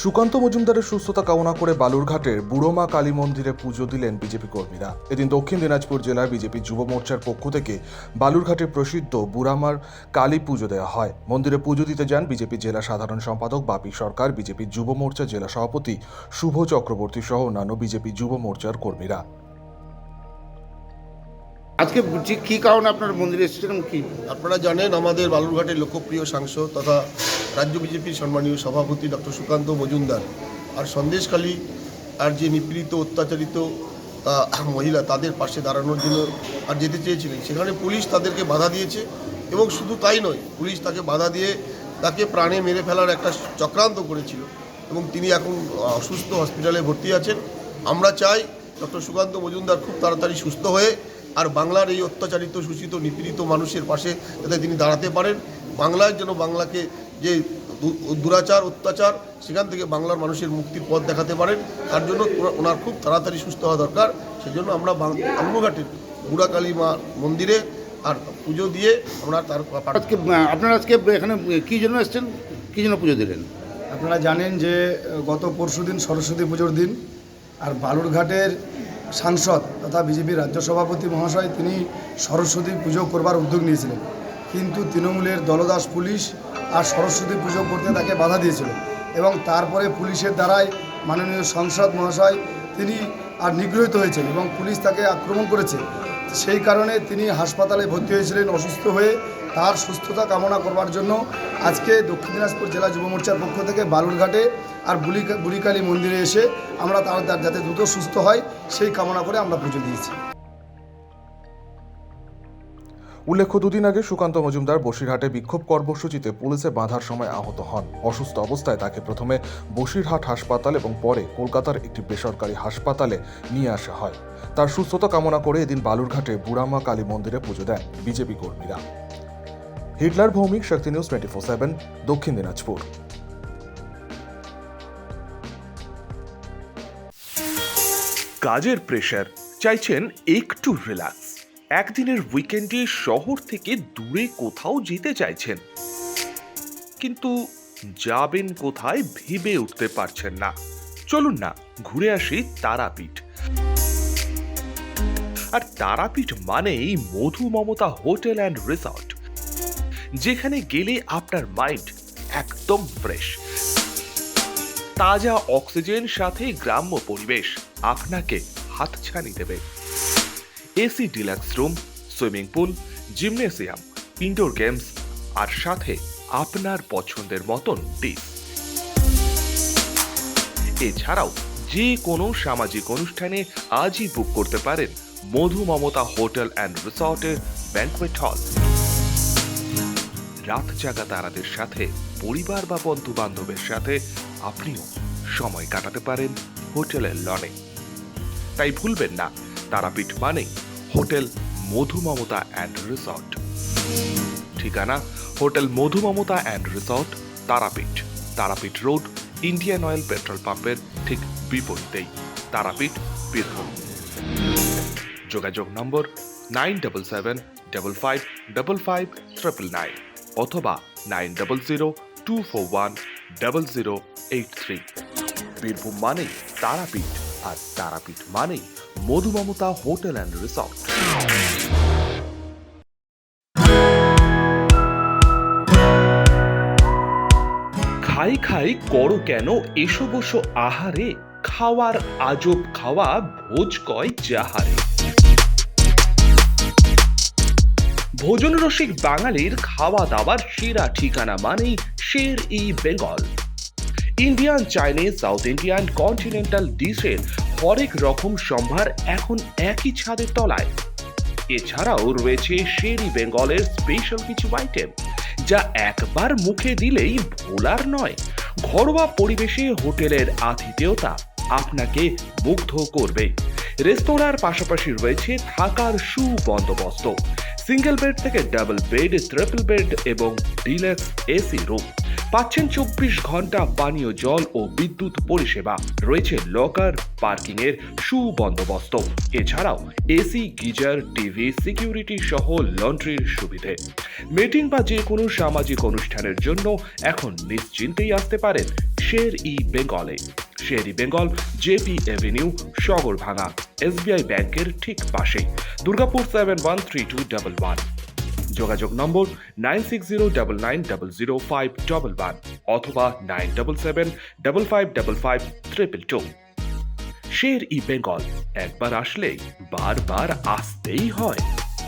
সুকান্ত মজুমদারের সুস্থতা কামনা করে বালুরঘাটের বুড়োমা কালী মন্দিরে পুজো দিলেন বিজেপি কর্মীরা। এদিন দক্ষিণ দিনাজপুর জেলার বিজেপি যুব মোর্চার পক্ষ থেকে বালুরঘাটের প্রসিদ্ধ বুড়ামার কালী পুজো দেওয়া হয়। মন্দিরে পুজো দিতে যান বিজেপি জেলা সাধারণ সম্পাদক বাপি সরকার, বিজেপি যুব মোর্চা জেলা সভাপতি শুভ চক্রবর্তী সহ অন্যান্য বিজেপি যুব মোর্চার কর্মীরা। আজকে কি কারণে আপনার মন্দিরে এসেছিলেন? কি আপনারা জানেন, আমাদের বালুরঘাটের লোকপ্রিয় সাংসদ তথা রাজ্য বিজেপির সম্মানীয় সভাপতি ডক্টর সুকান্ত মজুমদার আর সন্দেশখালী আর যে নিপীড়িত অত্যাচারিত মহিলা তাদের পাশে দাঁড়ানোর জন্য আর যেতে চেয়েছিলেন, সেখানে পুলিশ তাদেরকে বাধা দিয়েছে এবং শুধু তাই নয়, পুলিশ তাকে বাধা দিয়ে তাকে প্রাণে মেরে ফেলার একটা চক্রান্ত করেছিল এবং তিনি এখন অসুস্থ, হসপিটালে ভর্তি আছেন। আমরা চাই ডক্টর সুকান্ত মজুমদার খুব তাড়াতাড়ি সুস্থ হয়ে আর বাংলার এই অত্যাচারিত, শোষিত, নিপীড়িত মানুষের পাশে যাতে তিনি দাঁড়াতে পারেন, বাংলার যেন বাংলাকে যে দুরাচার, অত্যাচার, সেখান থেকে বাংলার মানুষের মুক্তির পথ দেখাতে পারেন, তার জন্য ওনার খুব তাড়াতাড়ি সুস্থ হওয়া দরকার। সেই জন্য আমরা বালুরঘাটের বুড়া কালী মা মন্দিরে আর পুজো দিয়ে আমরা তার আপনারা আজকে এখানে কী জন্য এসেছেন, কী জন্য পুজো দিলেন? আপনারা জানেন যে গত পরশুদিন সরস্বতী পুজোর দিন, আর বালুরঘাটের সাংসদ তথা বিজেপির রাজ্য সভাপতি মহাশয় তিনি সরস্বতী পুজো করবার উদ্যোগ নিয়েছিলেন, কিন্তু তৃণমূলের দলদাস পুলিশ আর সরস্বতী পুজো করতে তাকে বাধা দিয়েছিল এবং তারপরে পুলিশের দ্বারাই মাননীয় সাংসদ মহাশয় তিনি আর নিগৃহীত হয়েছেন এবং পুলিশ তাকে আক্রমণ করেছে। সেই কারণে তিনি হাসপাতালে ভর্তি হয়েছিলেন অসুস্থ হয়ে। তার সুস্থতা কামনা করবার জন্য আজকে দক্ষিণ দিনাজপুর জেলা যুব মোর্চার পক্ষ থেকে বালুরঘাটে আর বুড়িকালী মন্দিরে এসে আমরা তার যাতে দ্রুত সুস্থ হয় সেই কামনা করে আমরা পুজো দিয়েছি। উল্লেখ্য, দুদিন আগে সুকান্ত মজুমদার বসিরহাটে বিক্ষোভ কর্মসূচিতে পুলিশে বাঁধার সময় আহত হন। অসুস্থ অবস্থায় তাকে প্রথমে বসিরহাট হাসপাতাল এবং পরে কলকাতার একটি বেসরকারি হাসপাতালে নিয়ে আসা হয়। তার সুস্থতা কামনা করে এদিন বালুরঘাটে বুড়ামা কালী মন্দিরে পুজো দেন বিজেপি কর্মীরা। হিটলার ভৌমিক, শক্তি নিউজ 24/7, দক্ষিণ দিনাজপুর। কাজের প্রেশার, চাইছেন একটু রিল্যাক্স, একদিনের উইকেন্ডে শহর থেকে দূরে কোথাও যেতে চাইছেন, কিন্তু যাবেন কোথায় ভেবে উঠতে পারছেন না। চলুন না ঘুরে আসি তারাপীঠ। আর তারাপীঠ মানেই মধু মমতা হোটেল অ্যান্ড রিসর্ট, যেখানে গেলে আপনার মাইন্ড একদম ফ্রেশ। তাজা অক্সিজেন সাথে গ্রাম্য পরিবেশ আপনাকে হাতছানি দেবে। AC deluxe room, swimming pool, gymnasium, indoor games আর সাথে আপনার পছন্দের মতন ডিশ। এছাড়াও যে কোনো সামাজিক অনুষ্ঠানে আজই বুক করতে পারেন মধু মমতা হোটেল অ্যান্ড রিসর্টের ব্যাংকুয়েট হল। রাত জাগা তারাদের সাথে, পরিবার বা বন্ধু বান্ধবের সাথে আপনিও সময় কাটাতে পারেন হোটেলের লনে। তাই ভুলবেন না, তারাপীঠ মানে hotel Madhu Mamata and resort. ঠিকানা hotel Madhu Mamata and resort, Tarapith, Tarapith road, Indian oil petrol পাম্পের ঠিক বিপরীতেই, তারাপীঠ, বীরভূম। যোগাযোগ নম্বর 9775555599 অথবা 9002410083। বীরভূম মানেই তারাপীঠ, আর তারাপীঠ মানেই মধু মমতা হোটেল অ্যান্ড রিসর্ট। খাই খাই করো কেন এসো বসো আহারে, খাওয়ার আজব খাওয়া ভোজ কয় যাহারে। ভোজন রসিক বাঙালির খাওয়া দাওয়ার সেরা ঠিকানা মানেই Sher e Bengal. Indian, Chinese, South Indian, continental ডিশের হরেক রকম সম্ভার এখন একই ছাদের তলায়। এছাড়াও রয়েছে শের ই বেঙ্গলের স্পেশাল কিছু আইটেম, যা একবার মুখে দিলেই ভোলার নয়। ঘরোয়া পরিবেশে হোটেলের আতিথেয়তা আপনাকে মুগ্ধ করবে। রেস্তোরাঁর পাশাপাশি রয়েছে থাকার সুবন্দোবস্ত, সিঙ্গেল বেড থেকে ডাবল বেড, ট্রিপল বেড এবং ডিলাক্স এসি রুম। পাচ্ছেন 24 ঘন্টা পানীয় জল ও বিদ্যুৎ পরিষেবা। রয়েছে লকার, পার্কিং এর সুবন্দোবস্ত। এছাড়াও এসি, গিজার, টিভি, সিকিউরিটি সহ লন্ড্রির সুবিধে। মিটিং বা যে কোনো সামাজিক অনুষ্ঠানের জন্য এখন নিশ্চিন্তেই আসতে পারেন শের ই বেঙ্গলে। Sher e Bengal JP avenue, Sagarbhanga, SBI ব্যাংকের ঠিক পাশেই, দুর্গাপুর 713211। যোগাযোগ নম্বর 9609900511 অথবা 9775555222। শের ই বেঙ্গল, একবার আসলে বারবার আসতেই হয়।